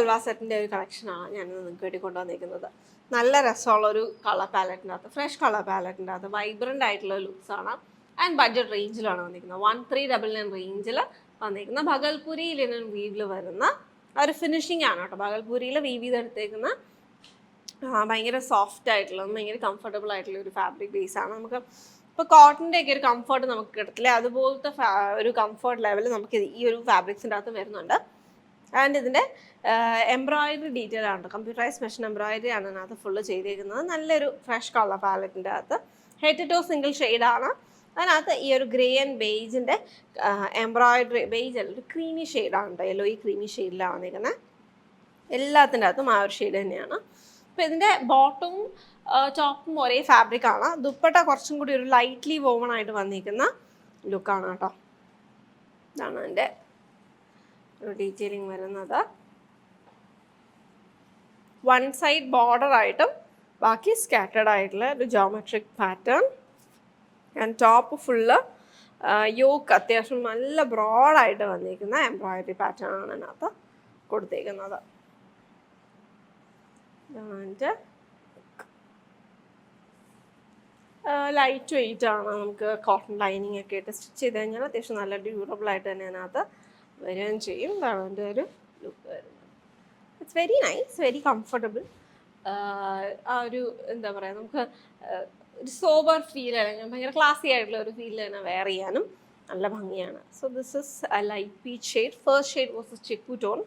സൽവാർ സെറ്റിൻ്റെ ഒരു കളക്ഷനാണ് ഞാൻ നിങ്ങൾക്ക് വേണ്ടി കൊണ്ടുവന്നിരിക്കുന്നത്. നല്ല രസമുള്ള ഒരു കളർ പാലറ്റിൻ്റെ അകത്ത്, ഫ്രഷ് കളർ പാലറ്റിൻ്റെ അകത്ത് വൈബ്രൻ്റ് ആയിട്ടുള്ള ലുക്സാണ്. ആൻഡ് ബഡ്ജറ്റ് റേഞ്ചിലാണ് വന്നിരിക്കുന്നത്. 1399 റേഞ്ചിൽ വന്നിരിക്കുന്ന ഭഗൽപുരി ലിനൻ വീവിൽ വരുന്ന ഒരു ഫിനിഷിംഗ് ആണ് കേട്ടോ. ഭഗൽപുരിയിൽ വീവ് ചെയ്തെടുത്തേക്കുന്ന ഭയങ്കര സോഫ്റ്റ് ആയിട്ടുള്ള, ഭയങ്കര കംഫർട്ടബിൾ ആയിട്ടുള്ള ഒരു ഫാബ്രിക് ബേസാണ്. നമുക്ക് ഇപ്പോൾ കോട്ടൻ്റെ ഒക്കെ ഒരു കംഫർട്ട് നമുക്ക് കിട്ടത്തില്ല, അതുപോലത്തെ ഒരു കംഫർട്ട് ലെവൽ നമുക്ക് ഈ ഒരു ഫാബ്രിക്സിൻ്റെ അകത്ത് വരുന്നുണ്ട്. ആൻഡ് ഇതിൻ്റെ എംബ്രോയിഡറി ഡീറ്റെയിൽ ആണ്, കമ്പ്യൂട്ടറൈസ് മെഷീൻ എംബ്രോയിഡറി ആണ് അതിനകത്ത് ഫുള്ള് ചെയ്തേക്കുന്നത്. നല്ലൊരു ഫ്രഷ് കളർ പാലറ്റിൻ്റെ അകത്ത് ഹെഡ് ടു സിംഗിൾ ഷെയ്ഡാണ്. അതിനകത്ത് ഈ ഒരു ഗ്രേ ആൻഡ് ബേജിൻ്റെ എംബ്രോയിഡറി, ബേജ് അല്ല, ഒരു ക്രീമി ഷെയ്ഡാണ് കേട്ടോ. യെല്ലോ ഈ ക്രീമി ഷെയ്ഡിലാണ് വന്നിരിക്കുന്നത്. എല്ലാത്തിൻ്റെ അകത്തും ആ ഒരു ഷെയ്ഡ് തന്നെയാണ്. അപ്പോൾ ഇതിൻ്റെ ബോട്ടവും ടോപ്പും ഒരേ ഫാബ്രിക്കാണ്. ദുപ്പട്ട കുറച്ചും കൂടി ഒരു ലൈറ്റ്ലി വോവൺ ആയിട്ട് വന്നിരിക്കുന്ന ലുക്കാണ് കേട്ടോ. ഇതാണ് അതിൻ്റെ ഒരു ഡീറ്റെയിലിംഗ് വരുന്നത്. വൺ സൈഡ് ബോർഡർ ആയിട്ടും ബാക്കി സ്കാറ്റേഡ് ആയിട്ടുള്ള ഒരു geometric pattern. And top full yoke അത്യാവശ്യം നല്ല ബ്രോഡായിട്ട് വന്നിരിക്കുന്ന എംബ്രോയിഡറി പാറ്റേൺ ആണ് അതിനകത്ത് കൊടുത്തേക്കുന്നത്. ലൈറ്റ് വെയിറ്റ് ആണ്. നമുക്ക് കോട്ടൺ ലൈനിങ് ഒക്കെ ഇട്ട് സ്റ്റിച്ച് ചെയ്ത് കഴിഞ്ഞാൽ അത്യാവശ്യം നല്ല ഡ്യൂറബിൾ ആയിട്ട് തന്നെ അതിനകത്ത് വരികയും ചെയ്യും. ഇതാണ് അതിൻ്റെ ഒരു ലുക്ക് വരുന്നത്. It's very nice, very comfortable. ആ ഒരു എന്താ പറയുക, നമുക്ക് ഒരു സോബർ ഫീൽ അല്ലെങ്കിൽ ഭയങ്കര ക്ലാസി ആയിട്ടുള്ള ഒരു ഫീൽ തന്നെ വെയർ ചെയ്യാനും നല്ല ഭംഗിയാണ്. So this is a light peach shade. First shade was chikoo tone.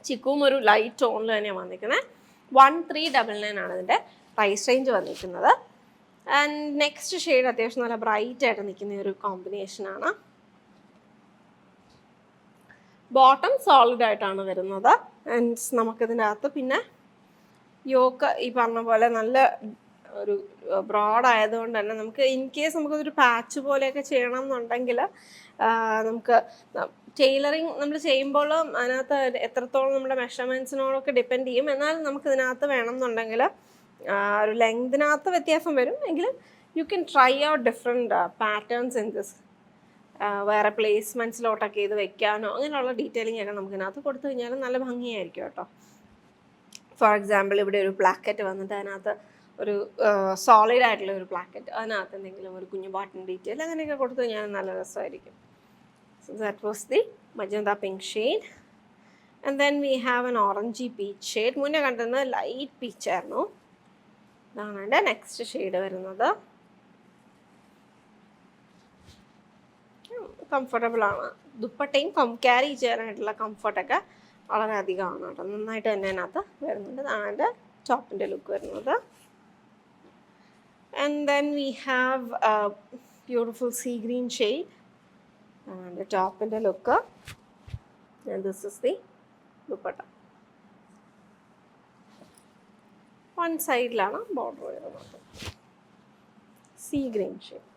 ചിക്കുവും ഒരു ലൈറ്റ് ടോണിൽ തന്നെയാണ് വന്നിരിക്കുന്നത്. 1399 ആണ് ഇതിൻ്റെ പ്രൈസ് റേഞ്ച് വന്നിരിക്കുന്നത്. ആൻഡ് നെക്സ്റ്റ് ഷെയ്ഡ് അത്യാവശ്യം നല്ല ബ്രൈറ്റ് ആയിട്ട് നിൽക്കുന്ന ഒരു കോമ്പിനേഷനാണ്. ബോട്ടം സോളിഡ് ആയിട്ടാണ് വരുന്നത്. ആൻഡ് നമുക്കിതിൻ്റെ അകത്ത് പിന്നെ യോക്ക് ഈ പറഞ്ഞ പോലെ നല്ല ഒരു ബ്രോഡ് ആയതുകൊണ്ട് തന്നെ നമുക്ക് ഇൻ കേസ് നമുക്കൊരു പാച്ച് പോലെയൊക്കെ ചെയ്യണം എന്നുണ്ടെങ്കിൽ നമുക്ക് ടൈലറിങ് നമ്മൾ ചെയ്യുമ്പോൾ അതിനകത്ത് എത്രത്തോളം നമ്മുടെ മെഷർമെൻറ്റ്സിനോടൊക്കെ ഡിപ്പെൻഡ് ചെയ്യും. എന്നാൽ നമുക്ക് ഇതിനകത്ത് വേണം എന്നുണ്ടെങ്കിൽ ഒരു ലെങ്തിനകത്ത് വ്യത്യാസം വരും. എങ്കിലും you can try out different patterns in this. വേറെ പ്ലേസ്മെൻറ്റ്സിലോട്ടൊക്കെ ഇത് വെക്കാനോ അങ്ങനെയുള്ള ഡീറ്റെയിലിംഗ് ഒക്കെ നമുക്കിതിനകത്ത് കൊടുത്തു കഴിഞ്ഞാൽ നല്ല ഭംഗിയായിരിക്കും കേട്ടോ. ഫോർ എക്സാമ്പിൾ ഇവിടെ ഒരു പ്ലാക്കറ്റ് വന്നിട്ട് അതിനകത്ത് ഒരു സോളിഡ് ആയിട്ടുള്ള ഒരു പ്ലാക്കറ്റ്, അതിനകത്ത് എന്തെങ്കിലും ഒരു കുഞ്ഞു ബട്ടൺ ഡീറ്റെയിൽ അങ്ങനെയൊക്കെ കൊടുത്തു കഴിഞ്ഞാൽ നല്ല രസമായിരിക്കും. So that was the magenta pink shade. And then we have an orangey peach shade. മുന്നേ കണ്ടിരുന്നത് ലൈറ്റ് പീച്ച് ആയിരുന്നു. ഇതാണ് എൻ്റെ നെക്സ്റ്റ് ഷെയ്ഡ് വരുന്നത്. കംഫർട്ടബിൾ ആണ്. ദുപ്പട്ടയും ക്യാരി ചെയ്യാനായിട്ടുള്ള കംഫർട്ടൊക്കെ വളരെയധികമാണ് കേട്ടോ. നന്നായിട്ട് തന്നെ അതിനകത്ത് വരുന്നുണ്ട്. ഇതാണ് എൻ്റെ ടോപ്പിൻ്റെ ലുക്ക് വരുന്നത്. And then we have a beautiful sea green shade. And the top in the look, and this is the dupatta. One side lana border varunadu. Sea green shade.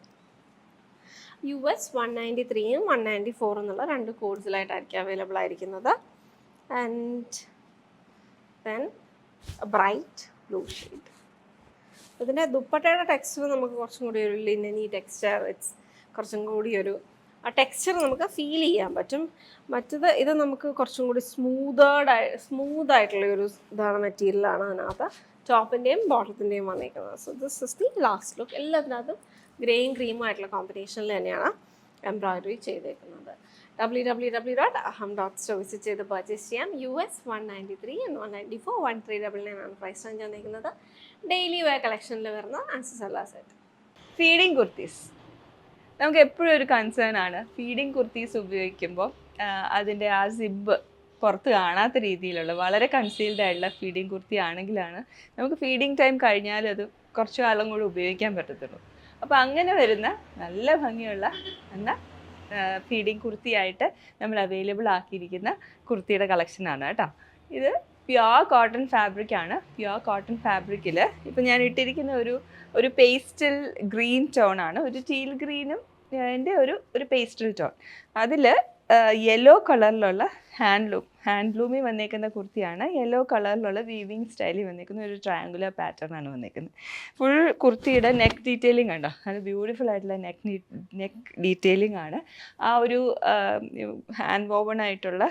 US 193 ഉം 194 എന്നുള്ള രണ്ട് കോഡ്സിലായിട്ടായിരിക്കും അവൈലബിൾ ആയിരിക്കുന്നത്. And then a bright blue shade. ഇതിൻ്റെ ദുപ്പട്ടയുടെ texture നമുക്ക് കുറച്ചും കൂടി ഒരു ലിനനി ടെക്സ്ചർ, ഇറ്റ്സ് കുറച്ചും കൂടി ഒരു ആ ടെക്സ്ചർ നമുക്ക് ഫീൽ ചെയ്യാൻ പറ്റും. ഇത് നമുക്ക് കുറച്ചും കൂടി സ്മൂത്തായിട്ടുള്ള ഒരു ഇതാണ്, മെറ്റീരിയലാണ് അതിനകത്ത് ടോപ്പിൻ്റെയും ബോട്ടത്തിൻ്റെയും വന്നിരിക്കുന്നത്. So this is the last look. എല്ലാത്തിനകത്തും ഗ്രേയും ക്രീമും ആയിട്ടുള്ള കോമ്പിനേഷനിൽ തന്നെയാണ് എംബ്രോയിഡറി ചെയ്തേക്കുന്നത്. www.aham.store വിസിറ്റ് ചെയ്ത് പർച്ചേസ് ചെയ്യാം. US 193 and 194, 1399 ആണ് പ്രൈസ് റേഞ്ച് വന്നിരിക്കുന്നത്. ഡെയിലി വെയർ കളക്ഷനിൽ വരുന്ന ആൻസസല്ല സെറ്റ്. ഫീഡിങ് കുർത്തീസ് നമുക്ക് എപ്പോഴും ഒരു കൺസേൺ ആണ്. ഫീഡിങ് കുർത്തീസ് ഉപയോഗിക്കുമ്പോൾ അതിൻ്റെ ആ സിബ് പുറത്ത് കാണാത്ത രീതിയിലുള്ള വളരെ കൺസീൽഡ് ആയിട്ടുള്ള ഫീഡിങ് കുർത്തി ആണെങ്കിലാണ് നമുക്ക് ഫീഡിങ് ടൈം കഴിഞ്ഞാൽ അത് കുറച്ച് കാലം കൂടി ഉപയോഗിക്കാൻ പറ്റത്തുള്ളൂ. അപ്പോൾ അങ്ങനെ വരുന്ന നല്ല ഭംഗിയുള്ള എന്നാൽ ഫീഡിങ് കുർത്തിയായിട്ട് നമ്മൾ അവൈലബിൾ ആക്കിയിരിക്കുന്ന കുർത്തിയുടെ കളക്ഷനാണ് കേട്ടോ. ഇത് പ്യുവർ കോട്ടൺ ഫാബ്രിക്കാണ്. പ്യുവർ കോട്ടൺ ഫാബ്രിക്കിൽ ഇപ്പോൾ ഞാൻ ഇട്ടിരിക്കുന്ന ഒരു പേസ്റ്റൽ ഗ്രീൻ ടോണാണ്. ഒരു ടീൽ ഗ്രീനും അതിൻ്റെ ഒരു പേസ്റ്റൽ ടോൺ. അതിൽ യെല്ലോ കളറിലുള്ള ഹാൻഡ്ലൂമിൽ വന്നേക്കുന്ന കുർത്തിയാണ്. യെല്ലോ കളറിലുള്ള വീവിങ് സ്റ്റൈലിൽ വന്നേക്കുന്ന ഒരു ട്രയാങ്കുലർ പാറ്റേൺ ആണ് വന്നേക്കുന്നത്. ഫുൾ കുർത്തിയുടെ നെക്ക് ഡീറ്റെയിലിംഗ് കണ്ടോ, അത് ബ്യൂട്ടിഫുൾ ആയിട്ടുള്ള നെക്ക് ഡീറ്റെയിലിംഗ് ആണ്. ആ ഒരു ഹാൻഡ് വോവൺ ആയിട്ടുള്ള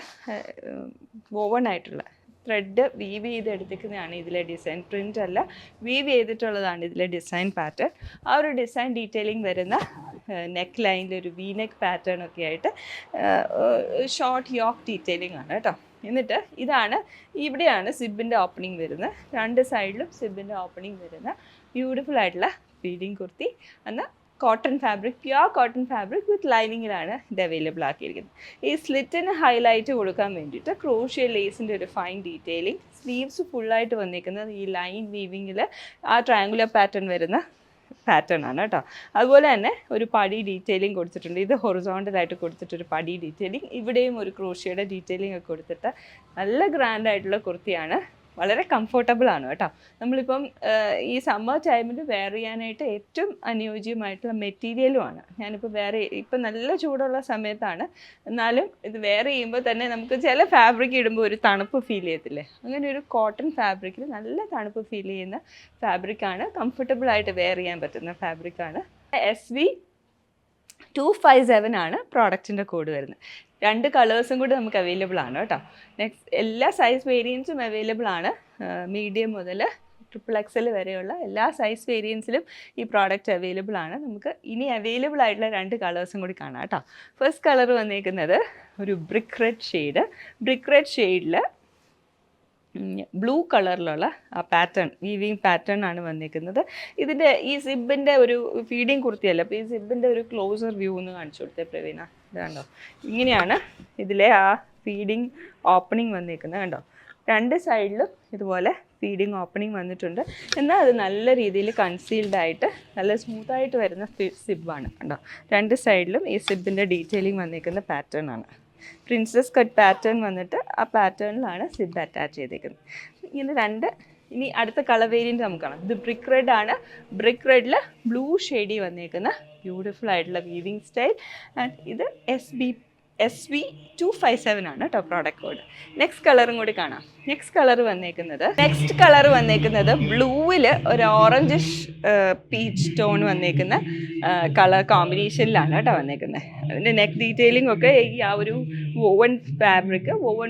ത്രെഡ് വീവ് ചെയ്തെടുത്തിരിക്കുന്നതാണ് ഇതിലെ ഡിസൈൻ. പ്രിൻ്റ് അല്ല, വീവ് ചെയ്തിട്ടുള്ളതാണ് ഇതിലെ ഡിസൈൻ പാറ്റേൺ. ആ ഒരു ഡിസൈൻ ഡീറ്റെയിലിംഗ് വരുന്ന നെക്ക് ലൈനിൽ ഒരു വി നെക്ക് പാറ്റേൺ ഒക്കെ ആയിട്ട് ഷോർട്ട് യോക്ക് ഡീറ്റെയിലിംഗ് ആണ് കേട്ടോ. എന്നിട്ട് ഇതാണ്, ഇവിടെയാണ് സിബിൻ്റെ ഓപ്പണിംഗ് വരുന്നത്. രണ്ട് സൈഡിലും സിബിൻ്റെ ഓപ്പണിംഗ് വരുന്ന ബ്യൂട്ടിഫുൾ ആയിട്ടുള്ള ഫീഡിങ് കുർത്തി. എന്നാൽ cotton fabric, pure cotton fabric with ലൈനിങ്ങിലാണ് ഇത് അവൈലബിൾ ആക്കിയിരിക്കുന്നത്. ഈ സ്ലിറ്റിന് ഹൈലൈറ്റ് കൊടുക്കാൻ വേണ്ടിയിട്ട് ക്രോഷ്യ ലേസിൻ്റെ ഒരു ഫൈൻ ഡീറ്റെയിലിംഗ്. സ്ലീവ്സ് ഫുള്ളായിട്ട് വന്നിരിക്കുന്നത് ഈ ലൈൻ വീവിങ്ങിൽ ആ ട്രയാങ്കുലർ പാറ്റേൺ വരുന്ന പാറ്റേൺ ആണ് കേട്ടോ. അതുപോലെ തന്നെ ഒരു പടി ഡീറ്റെയിലിംഗ് കൊടുത്തിട്ടുണ്ട്. ഇത് ഹൊറിസോണ്ടലായിട്ട് കൊടുത്തിട്ടൊരു പടി ഡീറ്റെയിലിംഗ്. ഇവിടെയും ഒരു ക്രോഷ്യയുടെ ഡീറ്റെയിലിംഗ് ഒക്കെ കൊടുത്തിട്ട് നല്ല ഗ്രാൻഡ് ആയിട്ടുള്ള കുർത്തിയാണ്. വളരെ കംഫർട്ടബിൾ ആണ് കേട്ടോ. നമ്മളിപ്പം ഈ സമ്മർ ടൈമിൽ വെയർ ചെയ്യാനായിട്ട് ഏറ്റവും അനുയോജ്യമായിട്ടുള്ള മെറ്റീരിയലുമാണ്. ഞാനിപ്പോൾ ഇപ്പം നല്ല ചൂടുള്ള സമയത്താണ്, എന്നാലും ഇത് വെയർ ചെയ്യുമ്പോൾ തന്നെ നമുക്ക് ചില ഫാബ്രിക് ഇടുമ്പോൾ ഒരു തണുപ്പ് ഫീൽ ചെയ്യത്തില്ലേ, അങ്ങനെ ഒരു കോട്ടൺ ഫാബ്രിക്കിൽ നല്ല തണുപ്പ് ഫീൽ ചെയ്യുന്ന ഫാബ്രിക്കാണ്. കംഫർട്ടബിളായിട്ട് വെയർ ചെയ്യാൻ പറ്റുന്ന ഫാബ്രിക്കാണ്. SV257 ആണ് പ്രോഡക്റ്റിൻ്റെ കോഡ് വരുന്നത്. 2 കളേഴ്സും കൂടി നമുക്ക് അവൈലബിൾ ആണ് കേട്ടോ. നെക്സ്റ്റ് എല്ലാ സൈസ് വേരിയൻസും അവൈലബിൾ ആണ്. മീഡിയം മുതൽ XXL വരെയുള്ള എല്ലാ സൈസ് വേരിയൻസിലും ഈ പ്രോഡക്റ്റ് അവൈലബിൾ ആണ്. നമുക്ക് ഇനി അവൈലബിൾ ആയിട്ടുള്ള 2 കളേഴ്സും കൂടി കാണാം കേട്ടോ. ഫസ്റ്റ് കളർ വന്നിരിക്കുന്നത് ഒരു ബ്രിക്ക് റെഡ് ഷെയ്ഡിൽ ബ്ലൂ കളറിലുള്ള ആ പാറ്റേൺ, വീവിങ് പാറ്റേൺ ആണ് വന്നിരിക്കുന്നത്. ഇതിൻ്റെ ഈ സിബിൻ്റെ ഒരു ഫീഡിങ് കുർത്തിയല്ല, അപ്പോൾ ഈ സിബിൻ്റെ ഒരു ക്ലോസർ വ്യൂ ഒന്ന് കാണിച്ചു കൊടുത്തേ പ്രവീണ. ഇത് കണ്ടോ, ഇങ്ങനെയാണ് ഇതിലെ ആ ഫീഡിങ് ഓപ്പണിംഗ് വന്നിരിക്കുന്നത്. കണ്ടോ, 2 സൈഡിലും ഇതുപോലെ ഫീഡിങ് ഓപ്പണിംഗ് വന്നിട്ടുണ്ട്. എന്നാൽ അത് നല്ല രീതിയിൽ കൺസീൽഡ് ആയിട്ട് നല്ല സ്മൂത്തായിട്ട് വരുന്ന സിബാണ്. കണ്ടോ, 2 സൈഡിലും ഈ സിബിൻ്റെ ഡീറ്റെയിലിംഗ് വന്നിരിക്കുന്ന പാറ്റേൺ ആണ്. പ്രിൻസസ് കട്ട് പാറ്റേൺ വന്നിട്ട് ആ പാറ്റേണിലാണ് സിബ് അറ്റാച്ച് ചെയ്തേക്കുന്നത്. ഇങ്ങനെ ഇനി അടുത്ത കളർ വേരിയൻറ്റ് നമുക്ക് കാണാം. ഇത് ബ്രിക്ക് റെഡ് ആണ്. ബ്രിക്ക് റെഡിൽ ബ്ലൂ ഷെയ്ഡി വന്നേക്കുന്ന ബ്യൂട്ടിഫുൾ ആയിട്ടുള്ള വീവിങ് സ്റ്റൈൽ. ആൻഡ് ഇത് SV257 ആണ് കേട്ടോ പ്രോഡക്റ്റ് കോഡ്. നെക്സ്റ്റ് കളറും കൂടി കാണാം. നെക്സ്റ്റ് കളർ വന്നേക്കുന്നത് ബ്ലൂവിൽ ഒരു ഓറഞ്ചിഷ് പീച്ച് ടോൺ വന്നേക്കുന്ന കളർ കോമ്പിനേഷനിലാണ് കേട്ടോ വന്നേക്കുന്നത്. അതിൻ്റെ നെക്ക് ഡീറ്റെയിലിംഗ് ഒക്കെ ഈ ആ ഒരു വോവൻ ഫാബ്രിക്, വോവൻ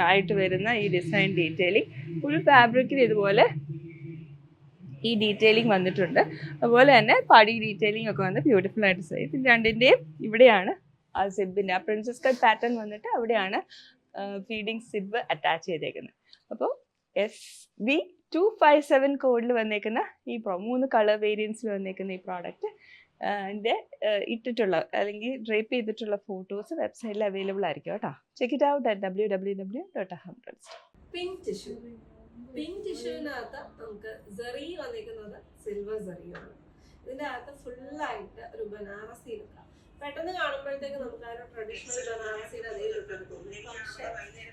ആയിട്ട് വരുന്ന ഈ ഡിസൈൻ ഡീറ്റെയിലിംഗ് ഫുൾ ഫാബ്രിക്കിൽ ഇതുപോലെ ഈ ഡീറ്റെയിലിംഗ് വന്നിട്ടുണ്ട്. അതുപോലെ തന്നെ പടി ഡീറ്റെയിലിംഗ് ഒക്കെ വന്ന് ബ്യൂട്ടിഫുൾ ആയിട്ട് ഇത് രണ്ടിൻ്റെയും ഇവിടെയാണ് ആ സിബിൻ്റെ ആ പ്രിൻസസ് കട്ട് പാറ്റേൺ വന്നിട്ട് അവിടെയാണ് ഫീഡിങ് സിബ് അറ്റാച്ച് ചെയ്തേക്കുന്നത്. അപ്പോൾ SV257 കോഡിൽ വന്നേക്കുന്ന ഈ 3 കളർ വേരിയൻസിൽ വന്നേക്കുന്ന ഈ പ്രോഡക്റ്റ് ഇട്ടിട്ടുള്ള അല്ലെങ്കിൽ ഡ്രേപ്പ് ചെയ്തിട്ടുള്ള ഫോട്ടോസ് വെബ്സൈറ്റിൽ അവൈലബിൾ ആയിരിക്കും കേട്ടോ. Check it out at www.aham.store. Pink ടിഷ്യൂവിനകത്ത് നമുക്ക് സെറി വന്നിരിക്കുന്നത് സിൽവർ സെറിയാണ്. ഇതിൻ്റെ അകത്ത് ഫുള്ളായിട്ട് ഒരു ബനാറസി എടുക്കാം. പെട്ടെന്ന് കാണുമ്പോഴത്തേക്ക് നമുക്ക് ആ ഒരു ട്രഡീഷണൽ ബനാറസിയുടെ അതേ ലുക്ക് തോന്നും. പക്ഷേ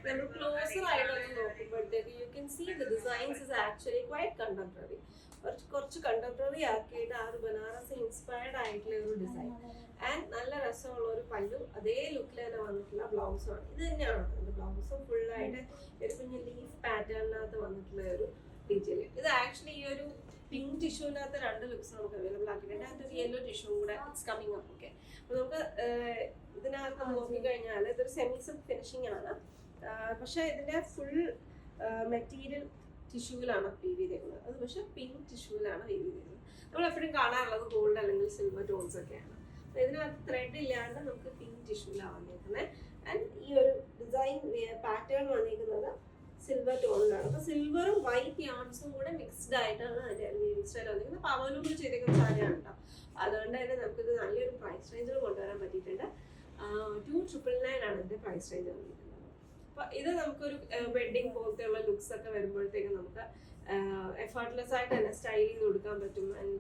നമ്മൾ ക്ലോസർ ആയിട്ടൊന്ന് നോക്കുമ്പോഴത്തേക്ക് you can see the designs is actually quite contemporary. കുറച്ച് കണ്ടംപററി ആക്കിയിട്ട് ആ ഒരു ബനാറസി ഇൻസ്പയർഡ് ആയിട്ടുള്ള ഒരു ഡിസൈൻ. ആൻഡ് നല്ല രസമുള്ള ഒരു പല്ലു, അതേ ലുക്കിൽ തന്നെ വന്നിട്ടുള്ള ബ്ലൗസാണ്. ഇത് തന്നെയാണ് ബ്ലൗസും ഫുള്ളായിട്ട് ഒരു കുഞ്ഞ് ലീഫ് പാറ്റേണിനകത്ത് വന്നിട്ടുള്ള ഒരു ഡീറ്റെയിൽ. ഇത് ആക്ച്വലി ഈ ഒരു പിങ്ക് ടിഷ്യൂവിനകത്ത് 2 ലുക്സ് നമുക്ക് അവൈലബിൾ ആക്കിയിട്ടുണ്ട്. ആൻഡ് ഒരു യെല്ലോ ടിഷ്യൂ കൂടെ ഇറ്റ്സ് കമ്മിങ് അപ്പ്. ഓക്കെ, അപ്പോൾ നമുക്ക് ഇതിനകത്ത് നോക്കിക്കഴിഞ്ഞാൽ ഇതൊരു സെമി സിൽക്ക് ഫിനിഷിംഗ് ആണ്. പക്ഷേ ഇതിൻ്റെ ഫുൾ മെറ്റീരിയൽ ടിഷ്യൂവിലാണ് വീവ് ചെയ്തേക്കുന്നത്. അത് പക്ഷേ പിങ്ക് ടിഷ്യൂവിലാണ് വീവ് ചെയ്തേക്കുന്നത്. നമ്മൾ എപ്പോഴും കാണാറുള്ളത് ഗോൾഡ് അല്ലെങ്കിൽ സിൽവർ ടോൺസ് ഒക്കെയാണ്. അപ്പോൾ ഇതിനകത്ത് ത്രെഡ് ഇല്ലാണ്ട് നമുക്ക് പിങ്ക് ടിഷ്യൂവിലാണ് വന്നിരിക്കുന്നത്. ആൻഡ് ഈ ഒരു ഡിസൈൻ പാറ്റേൺ വന്നിരിക്കുന്നത് സിൽവർ ടോണിലാണ്. അപ്പോൾ സിൽവറും വൈറ്റ് യാൺസും കൂടെ മിക്സ്ഡ് ആയിട്ടാണ് അതിൻ്റെ വീവിംഗ് സ്റ്റൈൽ വന്നിരിക്കുന്നത്. അപ്പോൾ അവലും കൂടി ചെയ്തേക്കുന്ന സാരിയാണ് കേട്ടോ. അതുകൊണ്ട് തന്നെ നമുക്കിത് നല്ലൊരു പ്രൈസ് റേഞ്ചിൽ കൊണ്ടുവരാൻ പറ്റിയിട്ടുണ്ട്. 299 ആണ് ഇതിൻ്റെ പ്രൈസ് റേഞ്ച് വന്നിരിക്കുന്നത്. അപ്പോൾ ഇത് നമുക്കൊരു വെഡ്ഡിങ് പോലത്തെയുള്ള ലുക്സ് ഒക്കെ വരുമ്പോഴത്തേക്കും നമുക്ക് എഫേർട്ട്ലെസ് ആയിട്ട് തന്നെ സ്റ്റൈൽ ചെയ്ത് കൊടുക്കാൻ പറ്റും. ആൻഡ്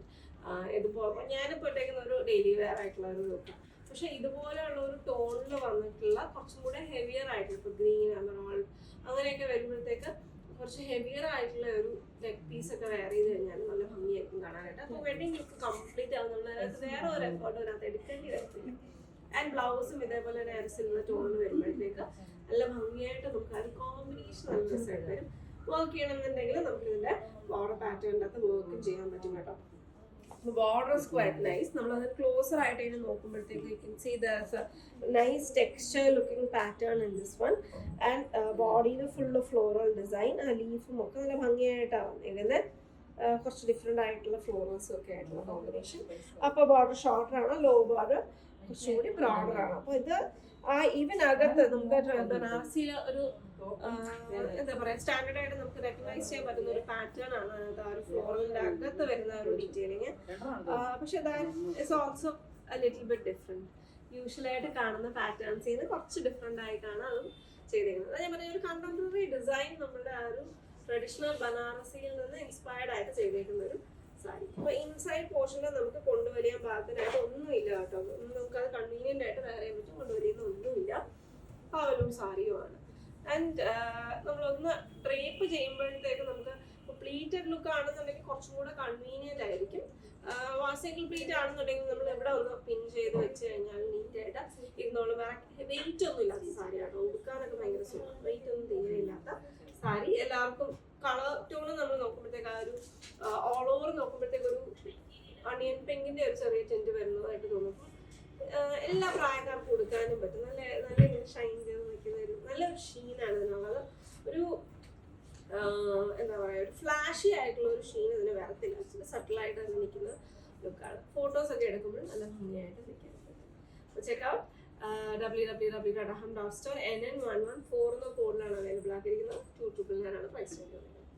ഇതിപ്പോൾ ഞാനിപ്പോൾ ഇട്ടേക്കുന്ന ഒരു ഡെയിലി വെയർ ആയിട്ടുള്ള ഒരു ലുക്കാണ്. പക്ഷേ ഇതുപോലെയുള്ള ഒരു ടോണിൽ വന്നിട്ടുള്ള കുറച്ചും കൂടെ ഹെവിയർ ആയിട്ടുള്ള ഇപ്പോൾ ഗ്രീൻ എമറോൾഡ് അങ്ങനെയൊക്കെ വരുമ്പോഴത്തേക്ക് കുറച്ച് ഹെവിയർ ആയിട്ടുള്ള ഒരു നെക്ക് പീസ് ഒക്കെ വെയർ ചെയ്ത് കഴിഞ്ഞാൽ നല്ല ഭംഗിയായിരിക്കും കാണാനായിട്ട്. അപ്പോൾ വെഡ്ഡിങ് ലുക്ക് കംപ്ലീറ്റ് ആവുന്നുള്ളതിനകത്ത് വേറെ ഒരു എഫേർട്ട് അതിനകത്ത് എടുക്കേണ്ടി വരത്തില്ല. ആൻഡ് ബ്ലൗസും ഇതേപോലെ തന്നെ ഒരു സിൽവർ ടോണിൽ വരുമ്പോഴത്തേക്ക് നല്ല ഭംഗിയായിട്ട് നമുക്ക് ആ ഒരു കോമ്പിനേഷൻ നല്ല രസമായിട്ട് വരും. വർക്ക് ചെയ്യണമെന്നുണ്ടെങ്കിൽ നമുക്ക് ഇതിൻ്റെ ബോർഡർ പാറ്റേണിൻ്റെ അകത്ത് വർക്കും ചെയ്യാൻ പറ്റും കേട്ടോ. border is quite nice. നമ്മളത് ക്ലോസർ ആയിട്ട് ഇതിനെ നോക്കുമ്പോഴത്തേക്ക് you can see there's a nice texture looking pattern in this one, and ബോഡിയിൽ ഫുള്ള് ഫ്ലോറൽ ഡിസൈൻ, ആ ലീഫും ഒക്കെ നല്ല ഭംഗിയായിട്ടാണ് വന്നിരിക്കുന്നത്. കുറച്ച് ഡിഫറെൻ്റ് ആയിട്ടുള്ള ഫ്ലോറൽസും ഒക്കെ ആയിട്ടുള്ള കോമ്പിനേഷൻ. അപ്പോൾ ബോർഡർ ഷോർട്ടർ ആണ്, ലോ ബോർഡർ കുറച്ചുകൂടി ബ്രോഡർ ആണ്. അപ്പോൾ ഇത് ഈവൻ അകത്ത് നമുക്ക് ബനാറസിയിൽ ഒരു എന്താ പറയുക സ്റ്റാൻഡേർഡ് ആയിട്ട് നമുക്ക് റെക്കഗ്നൈസ് ചെയ്യാൻ പറ്റുന്ന ഒരു പാറ്റേൺ ആണ് അത്, ആ ഒരു ഫ്ലോറലിന്റെ അകത്ത് വരുന്ന ഒരു ഡീറ്റെയിലിങ്. പക്ഷെ it's also little bit different. യൂഷ്വലായിട്ട് കാണുന്ന പാറ്റേൺസിൽ നിന്ന് കുറച്ച് ഡിഫറെന്റ് ആയിട്ടാണ് അതും ചെയ്തിരിക്കുന്നത്. ഞാൻ പറഞ്ഞ ഒരു കണ്ടംപററി ഡിസൈൻ നമ്മുടെ ആ ഒരു ട്രഡീഷണൽ ബനാറസിയിൽ നിന്ന് ഇൻസ്പയർഡ് ആയിട്ട് ചെയ്തേക്കുന്ന ഒരു സാരി. അപ്പൊ ഇൻസൈഡ് പോർഷനിൽ നമുക്ക് കൊണ്ടുവരിയാൻ പാകത്തിനായിട്ട് ഒന്നുമില്ല കേട്ടോ. നമുക്ക് അത് കൺവീനിയന്റ് ആയിട്ട് വേറെ പറ്റും കൊണ്ടുവരിയുന്ന ഒന്നുമില്ല. പവലും സാരിയുമാണ്. ആൻഡ് നമ്മളൊന്ന് ഡ്രേപ്പ് ചെയ്യുമ്പോഴത്തേക്ക് നമുക്ക് പ്ലീറ്റഡ് ലുക്ക് ആണെന്നുണ്ടെങ്കിൽ കുറച്ചും കൂടെ കൺവീനിയന്റ് ആയിരിക്കും. സിംഗിൾ പ്ലീറ്റ് ആണെന്നുണ്ടെങ്കിൽ നമ്മൾ എവിടെ ഒന്ന് പിൻ ചെയ്ത് വെച്ച് കഴിഞ്ഞാൽ നീറ്റായിട്ട് ഇരുന്നോളും. വേറെ വെയിറ്റ് ഒന്നും ഇല്ലാത്ത സാരിയാട്ടോ, ഉടുക്കാനൊക്കെ ഭയങ്കര സുഖം. വെയിറ്റ് ഒന്നും തീരെ ഇല്ലാത്ത സാരി. എല്ലാവർക്കും കളർ ടോണ് നമ്മൾ നോക്കുമ്പോഴത്തേക്ക് ആ ഒരു ഓൾ ഓവർ നോക്കുമ്പോഴത്തേക്ക് ഒരു അണിയൻ പിങ്കിന്റെ ഒരു ചെറിയ ടെന്റ് വരുന്നതായിട്ട് തോന്നും. എല്ലാ പ്രായക്കാർക്കും കൊടുക്കാനും പറ്റും. നല്ല നല്ല ഇങ്ങനെ ഷൈൻ ചെയ്ത് നിൽക്കുന്ന ഒരു നല്ലൊരു ഷീനാണ് ഇതിനുള്ളത്. ഒരു എന്താ പറയുക, ഒരു ഫ്ലാഷി ആയിട്ടുള്ള ഒരു ഷീൻ ഇതിന് വരത്തില്ല. സട്ടിലായിട്ട് നിൽക്കുന്ന ലുക്കാണ്. ഫോട്ടോസ് ഒക്കെ എടുക്കുമ്പോൾ നല്ല ഭംഗിയായിട്ട് നിൽക്കാൻ പറ്റും. അപ്പോൾ ചെക്കൗട്ട് www.adaham.store NN114 എന്ന കോഡിലാണ് അവൈലബിൾ ആക്കിയിരിക്കുന്നത്. 299 ആണ് പ്രൈസ് വരുന്നത്.